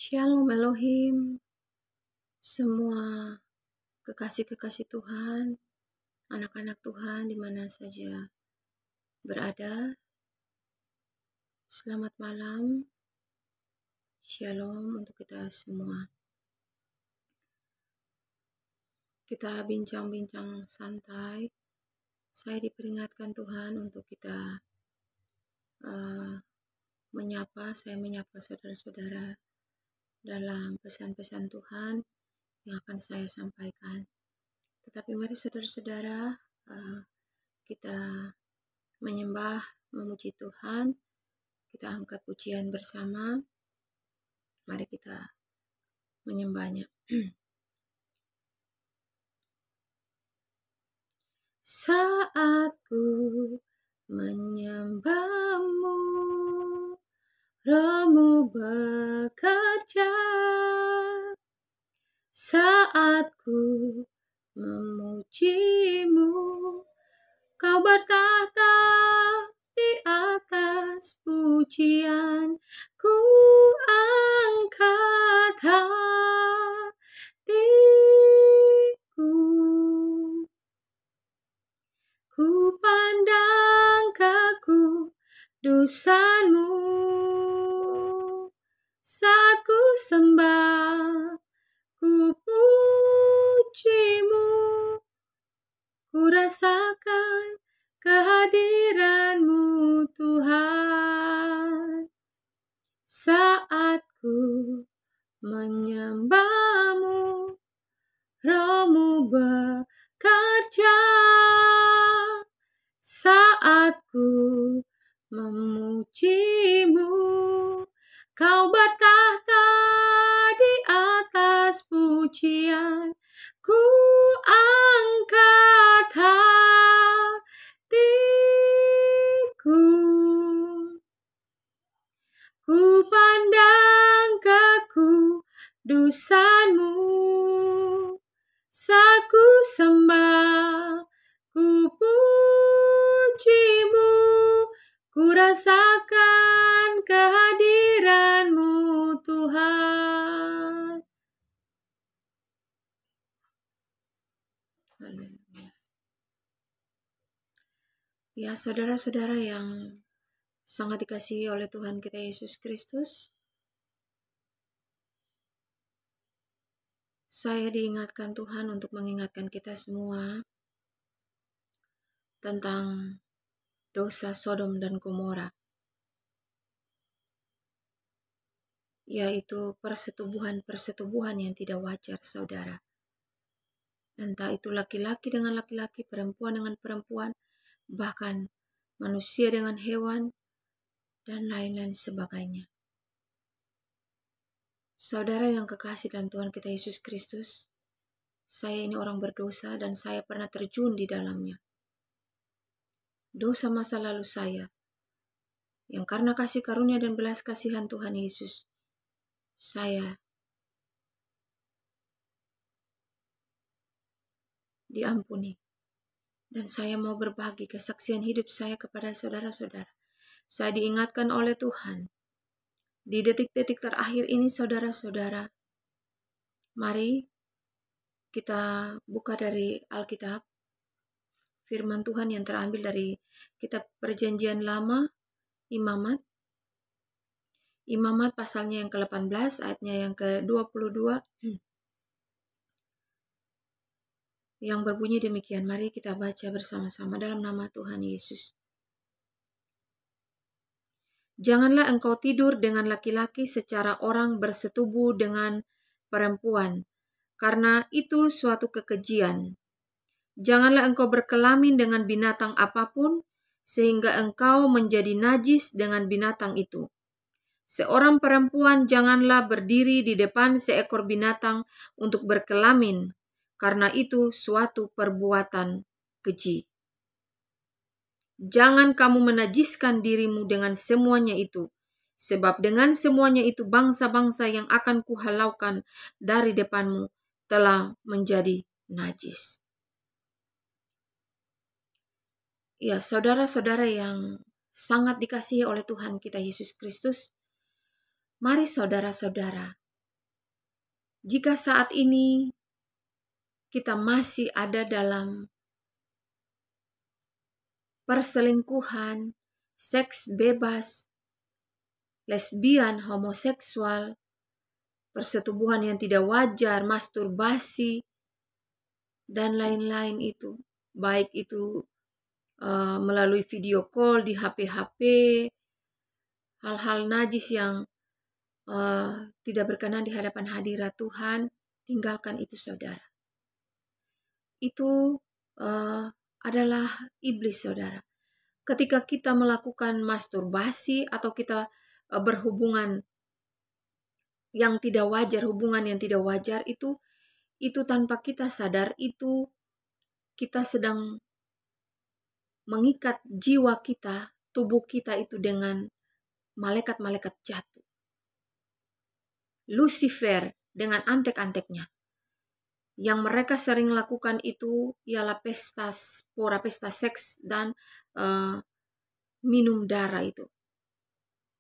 Shalom Elohim, semua kekasih-kekasih Tuhan, anak-anak Tuhan di mana saja berada. Selamat malam, Shalom untuk kita semua. Kita bincang-bincang santai. Saya diperingatkan Tuhan untuk kita saya menyapa saudara-saudara dalam pesan-pesan Tuhan yang akan saya sampaikan. Tetapi mari saudara-saudara, kita menyembah, memuji Tuhan. Kita angkat pujian bersama. Mari kita menyembahnya. Saat ku menyembahmu, Rohmu bekerja. Saat ku memujimu, Kau bertahta di atas pujian. Ku angkat hatiku, ku pandang kekudusan-Mu. Saat ku sembah, ku puji-Mu, ku rasakan kehadiran-Mu Tuhan. Saat ku menyembah-Mu, Roh-Mu bekerja. Saat ku memuji-Mu, Kau bertahta di atas pujian. Ku angkat hatiku, ku pandang kekudusan-Mu. Saat ku sembah, ku puji-Mu, ku rasakan kehadiran-Mu Tuhan. Haleluya. Ya, saudara-saudara yang sangat dikasihi oleh Tuhan kita Yesus Kristus, saya diingatkan Tuhan untuk mengingatkan kita semua tentang dosa Sodom dan Gomora, yaitu persetubuhan yang tidak wajar, saudara. Entah itu laki-laki dengan laki-laki, perempuan dengan perempuan, bahkan manusia dengan hewan, dan lain-lain sebagainya. Saudara yang kekasih dalam Tuhan kita Yesus Kristus, saya ini orang berdosa dan saya pernah terjun di dalamnya. Dosa masa lalu saya, yang karena kasih karunia dan belas kasihan Tuhan Yesus, saya diampuni. Dan saya mau berbagi kesaksian hidup saya kepada saudara-saudara. Saya diingatkan oleh Tuhan. Di detik-detik terakhir ini saudara-saudara, mari kita buka dari Alkitab, firman Tuhan yang terambil dari kitab Perjanjian Lama, Imamat pasalnya yang ke-18, ayatnya yang ke-22, yang berbunyi demikian. Mari kita baca bersama-sama dalam nama Tuhan Yesus. Janganlah engkau tidur dengan laki-laki secara orang bersetubuh dengan perempuan, karena itu suatu kekejian. Janganlah engkau berkelamin dengan binatang apapun, sehingga engkau menjadi najis dengan binatang itu. Seorang perempuan janganlah berdiri di depan seekor binatang untuk berkelamin, karena itu suatu perbuatan keji. Jangan kamu menajiskan dirimu dengan semuanya itu, sebab dengan semuanya itu bangsa-bangsa yang akan kuhalaukan dari depanmu telah menjadi najis. Ya, saudara-saudara yang sangat dikasihi oleh Tuhan kita Yesus Kristus, mari saudara-saudara Jika saat ini kita masih ada dalam perselingkuhan, seks bebas, lesbian, homoseksual, persetubuhan yang tidak wajar, masturbasi, dan lain-lain itu. Baik itu melalui video call di HP-HP, hal-hal najis yang tidak berkenan di hadapan hadirat Tuhan, tinggalkan itu saudara. Itu adalah iblis saudara. Ketika kita melakukan masturbasi atau kita berhubungan yang tidak wajar, hubungan yang tidak wajar itu tanpa kita sadar itu kita sedang mengikat jiwa kita, tubuh kita itu dengan malaikat-malaikat jatuh. Lucifer dengan antek-anteknya. Yang mereka sering lakukan itu ialah pesta seks dan minum darah itu.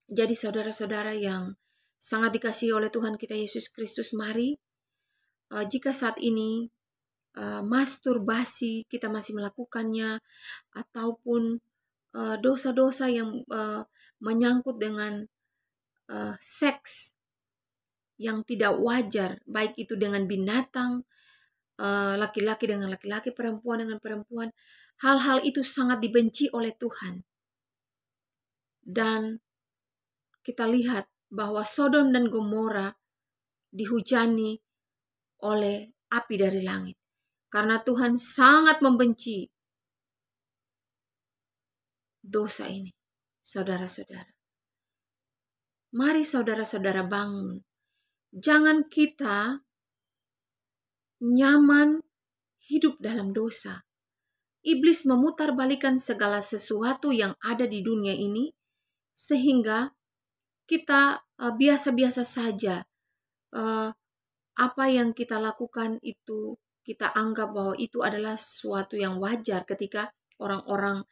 Jadi saudara-saudara yang sangat dikasihi oleh Tuhan kita Yesus Kristus, mari jika saat ini masturbasi kita masih melakukannya, ataupun dosa-dosa yang menyangkut dengan seks yang tidak wajar, baik itu dengan binatang, laki-laki dengan laki-laki, perempuan dengan perempuan, hal-hal itu sangat dibenci oleh Tuhan. Dan kita lihat bahwa Sodom dan Gomora dihujani oleh api dari langit. Karena Tuhan sangat membenci dosa ini, saudara-saudara. Mari saudara-saudara bangun. Jangan kita nyaman hidup dalam dosa. Iblis memutarbalikkan segala sesuatu yang ada di dunia ini sehingga kita biasa-biasa saja. Apa yang kita lakukan itu kita anggap bahwa itu adalah sesuatu yang wajar ketika orang-orang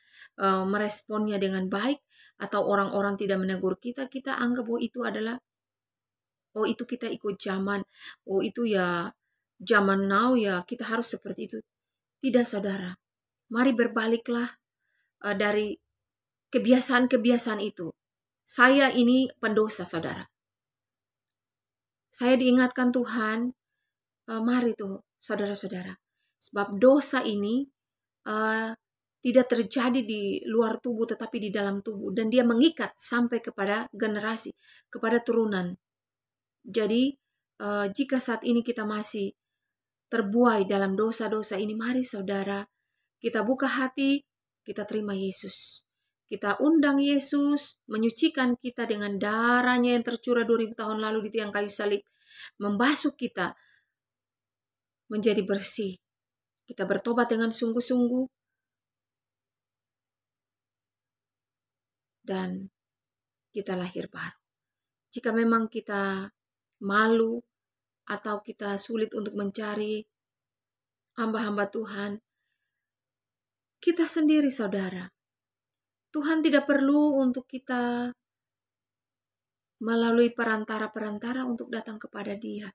meresponnya dengan baik atau orang-orang tidak menegur kita, kita anggap bahwa itu adalah itu kita ikut zaman, itu ya zaman now ya kita harus seperti itu. Tidak saudara, mari berbaliklah dari kebiasaan-kebiasaan itu. Saya ini pendosa saudara. Saya diingatkan Tuhan, mari tuh saudara-saudara. Sebab dosa ini tidak terjadi di luar tubuh tetapi di dalam tubuh. Dan dia mengikat sampai kepada generasi, kepada turunan. Jadi jika saat ini kita masih terbuai dalam dosa-dosa ini, mari saudara kita buka hati, kita terima Yesus. Kita undang Yesus menyucikan kita dengan darahnya yang tercurah 2000 tahun lalu di tiang kayu salib. Membasuh kita menjadi bersih. Kita bertobat dengan sungguh-sungguh. Dan kita lahir baru. Jika memang kita malu atau kita sulit untuk mencari hamba-hamba Tuhan, kita sendiri saudara. Tuhan tidak perlu untuk kita melalui perantara-perantara untuk datang kepada Dia.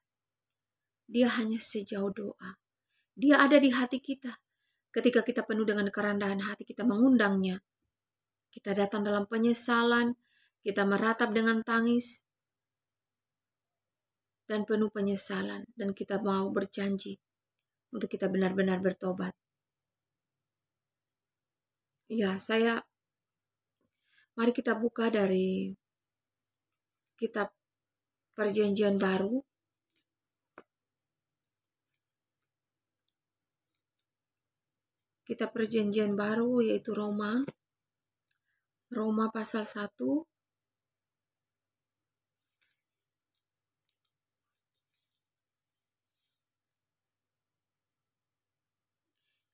Dia hanya sejauh doa. Dia ada di hati kita. Ketika kita penuh dengan kerendahan hati, kita mengundangnya. Kita datang dalam penyesalan, kita meratap dengan tangis dan penuh penyesalan. Dan kita mau berjanji untuk kita benar-benar bertobat. Ya, mari kita buka dari kitab Perjanjian Baru. Kitab Perjanjian Baru yaitu Roma pasal 1.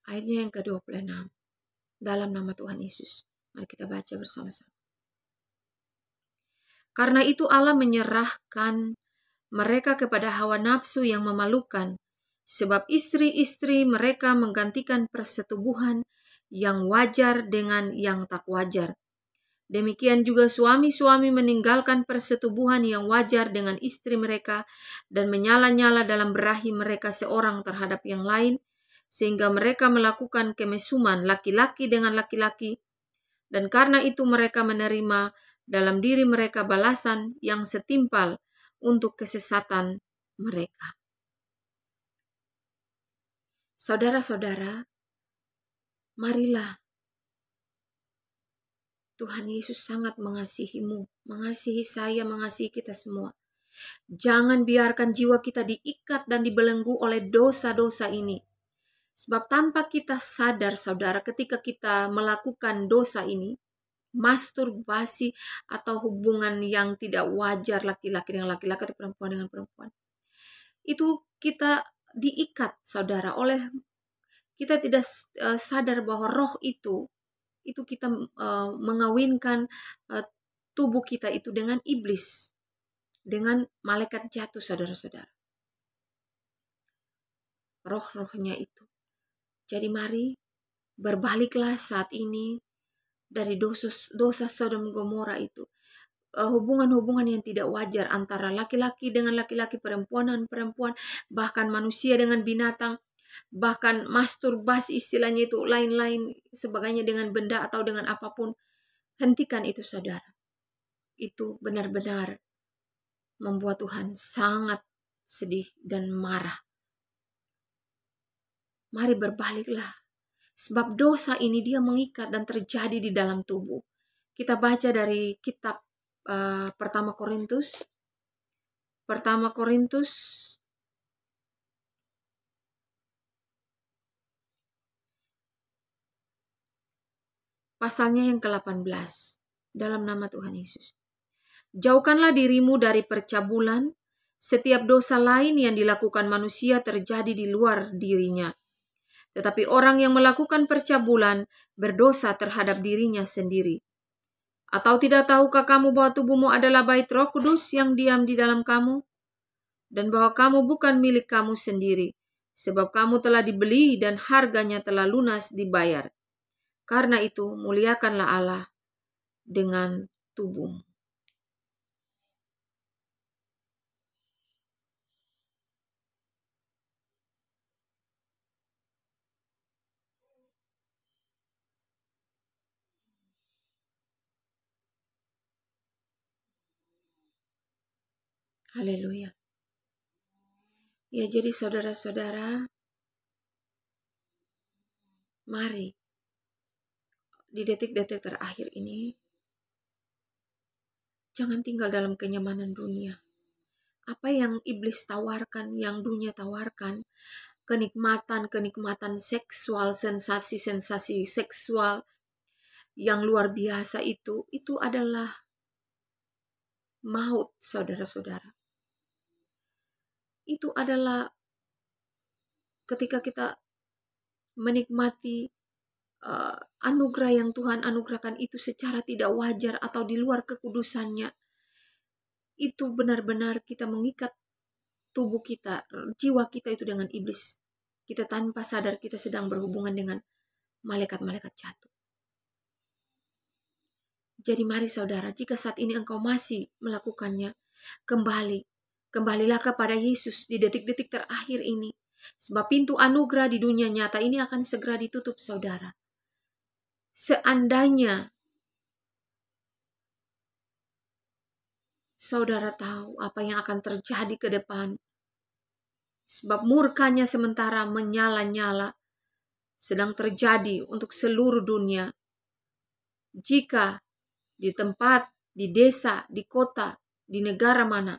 Ayatnya yang ke-26. Dalam nama Tuhan Yesus. Mari kita baca bersama-sama. Karena itu Allah menyerahkan mereka kepada hawa nafsu yang memalukan. Sebab istri-istri mereka menggantikan persetubuhan yang wajar dengan yang tak wajar. Demikian juga suami-suami meninggalkan persetubuhan yang wajar dengan istri mereka dan menyala-nyala dalam berahi mereka seorang terhadap yang lain, sehingga mereka melakukan kemesuman laki-laki dengan laki-laki, dan karena itu mereka menerima dalam diri mereka balasan yang setimpal untuk kesesatan mereka. Saudara-saudara, marilah Tuhan Yesus sangat mengasihimu, mengasihi saya, mengasihi kita semua. Jangan biarkan jiwa kita diikat dan dibelenggu oleh dosa-dosa ini. Sebab tanpa kita sadar, saudara, ketika kita melakukan dosa ini, masturbasi atau hubungan yang tidak wajar laki-laki dengan laki-laki atau perempuan dengan perempuan, itu kita diikat, saudara, oleh kita tidak sadar bahwa roh itu kita mengawinkan tubuh kita itu dengan iblis, dengan malaikat jatuh, saudara-saudara. Roh-rohnya itu. Jadi mari berbaliklah saat ini dari dosa Sodom Gomora itu. Hubungan-hubungan yang tidak wajar antara laki-laki dengan laki-laki, perempuan dengan perempuan, bahkan manusia dengan binatang, bahkan masturbasi istilahnya itu, lain-lain sebagainya dengan benda atau dengan apapun. Hentikan itu, saudara. Itu benar-benar membuat Tuhan sangat sedih dan marah. Mari berbaliklah. Sebab dosa ini dia mengikat dan terjadi di dalam tubuh. Kita baca dari kitab Pertama Korintus pasalnya yang ke-18, dalam nama Tuhan Yesus. Jauhkanlah dirimu dari percabulan. Setiap dosa lain yang dilakukan manusia terjadi di luar dirinya. Tetapi orang yang melakukan percabulan berdosa terhadap dirinya sendiri. Atau tidak tahukah kamu bahwa tubuhmu adalah bait Roh Kudus yang diam di dalam kamu? Dan bahwa kamu bukan milik kamu sendiri. Sebab kamu telah dibeli dan harganya telah lunas dibayar. Karena itu, muliakanlah Allah dengan tubuhmu. Haleluya. Ya, jadi saudara-saudara, mari di detik-detik terakhir ini, jangan tinggal dalam kenyamanan dunia. Apa yang iblis tawarkan, yang dunia tawarkan, kenikmatan seksual, sensasi seksual yang luar biasa itu adalah maut, saudara-saudara. Itu adalah ketika kita menikmati anugerah yang Tuhan anugerahkan itu secara tidak wajar atau di luar kekudusannya. Itu benar-benar kita mengikat tubuh kita, jiwa kita itu dengan iblis. Kita tanpa sadar kita sedang berhubungan dengan malaikat-malaikat jatuh. Jadi mari saudara, jika saat ini engkau masih melakukannya, kembalilah kepada Yesus di detik-detik terakhir ini. Sebab pintu anugerah di dunia nyata ini akan segera ditutup, saudara. Seandainya saudara tahu apa yang akan terjadi ke depan, sebab murkanya sementara menyala-nyala sedang terjadi untuk seluruh dunia. Jika di tempat, di desa, di kota, di negara mana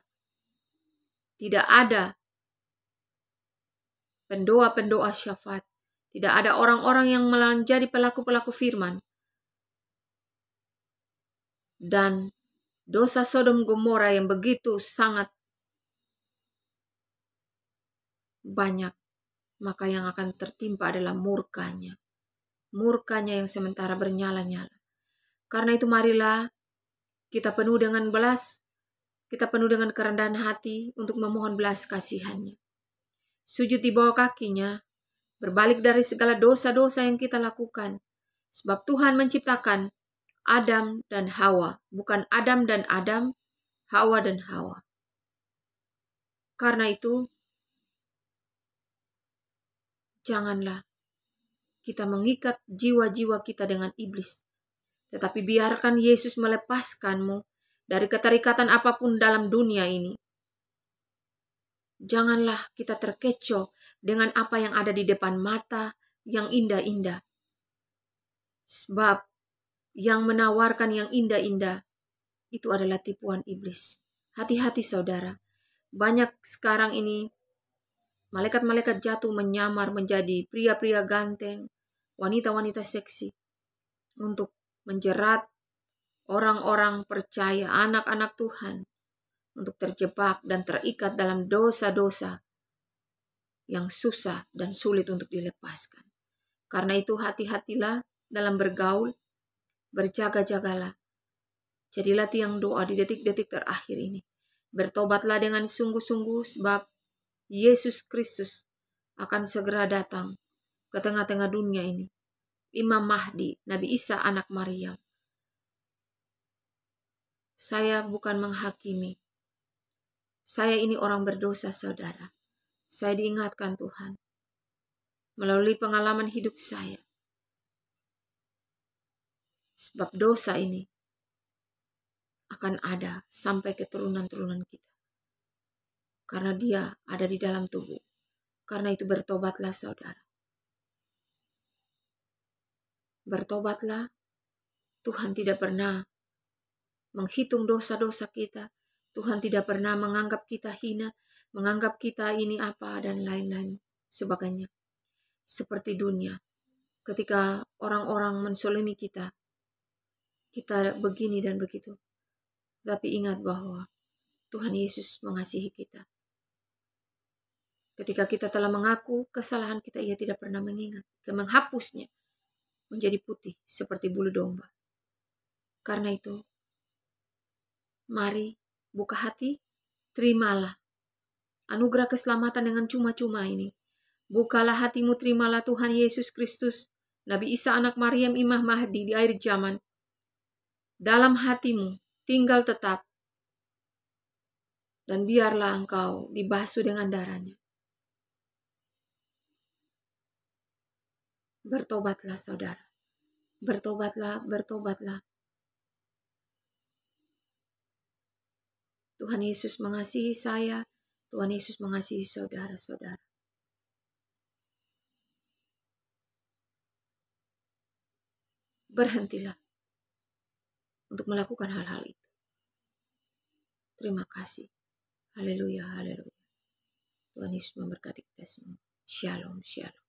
tidak ada pendoa-pendoa syafaat, tidak ada orang-orang yang menjadi pelaku-pelaku firman, dan dosa Sodom Gomora yang begitu sangat banyak, maka yang akan tertimpa adalah murkanya. Murkanya yang sementara bernyala-nyala. Karena itu marilah kita penuh dengan kita penuh dengan kerendahan hati untuk memohon belas kasihannya. Sujud di bawah kakinya, berbalik dari segala dosa-dosa yang kita lakukan. Sebab Tuhan menciptakan Adam dan Hawa, bukan Adam dan Adam, Hawa dan Hawa. Karena itu, janganlah kita mengikat jiwa-jiwa kita dengan iblis. Tetapi biarkan Yesus melepaskanmu dari keterikatan apapun dalam dunia ini. Janganlah kita terkecoh dengan apa yang ada di depan mata yang indah-indah. Sebab yang menawarkan yang indah-indah itu adalah tipuan iblis. Hati-hati saudara. Banyak sekarang ini malaikat-malaikat jatuh menyamar menjadi pria-pria ganteng, wanita-wanita seksi untuk menjerat orang-orang percaya, anak-anak Tuhan, untuk terjebak dan terikat dalam dosa-dosa yang susah dan sulit untuk dilepaskan. Karena itu hati-hatilah dalam bergaul, berjaga-jagalah. Jadilah tiang doa di detik-detik terakhir ini. Bertobatlah dengan sungguh-sungguh sebab Yesus Kristus akan segera datang ke tengah-tengah dunia ini. Imam Mahdi, Nabi Isa anak Maryam. Saya bukan menghakimi. Saya ini orang berdosa, saudara. Saya diingatkan Tuhan melalui pengalaman hidup saya. Sebab dosa ini akan ada sampai keturunan-turunan kita. Karena dia ada di dalam tubuh. Karena itu bertobatlah saudara. Bertobatlah. Tuhan tidak pernah menghitung dosa-dosa kita. Tuhan tidak pernah menganggap kita hina, menganggap kita ini apa dan lain-lain sebagainya. Seperti dunia. Ketika orang-orang mensolimi kita begini dan begitu. Tapi ingat bahwa Tuhan Yesus mengasihi kita. Ketika kita telah mengaku kesalahan kita, ia tidak pernah mengingat. Menghapusnya menjadi putih seperti bulu domba. Karena itu, mari buka hati, terimalah anugerah keselamatan dengan cuma-cuma ini. Bukalah hatimu, terimalah Tuhan Yesus Kristus, Nabi Isa anak Maryam, Imam Mahdi di akhir zaman. Dalam hatimu tinggal tetap. Dan biarlah engkau dibasuh dengan darahnya. Bertobatlah saudara. Bertobatlah, bertobatlah. Tuhan Yesus mengasihi saya. Tuhan Yesus mengasihi saudara-saudara. Berhentilah untuk melakukan hal-hal itu. Terima kasih. Haleluya, haleluya. Tuhan Yesus memberkati kita semua. Shalom, shalom.